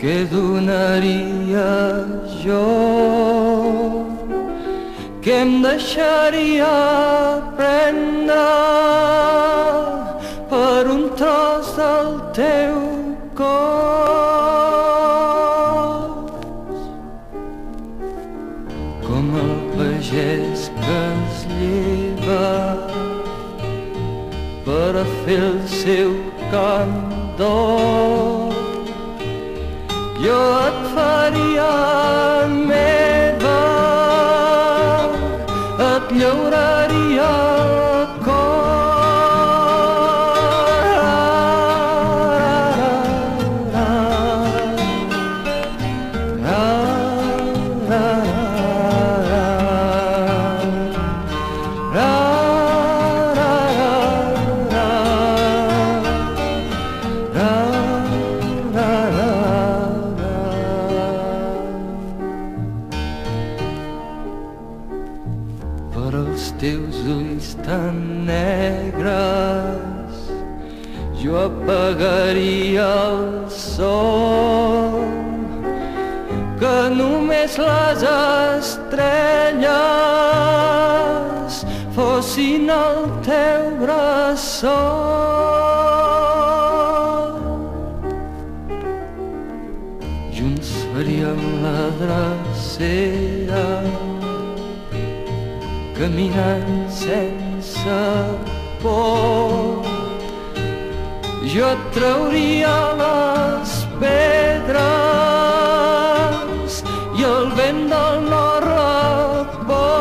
Què donaria jo, què em deixaria prendre per un tros del teu cos? Com el pagès que es lleva per a fer el seu cant d'or, jo et faria meva, et llauraria el per als teus ulls tan negres jo apagaria el sol, que només les estrelles fossin el teu bressol. Junts faríem la drecera, caminant sense por. Jo et trauria les pedres i el vent del nord reposa.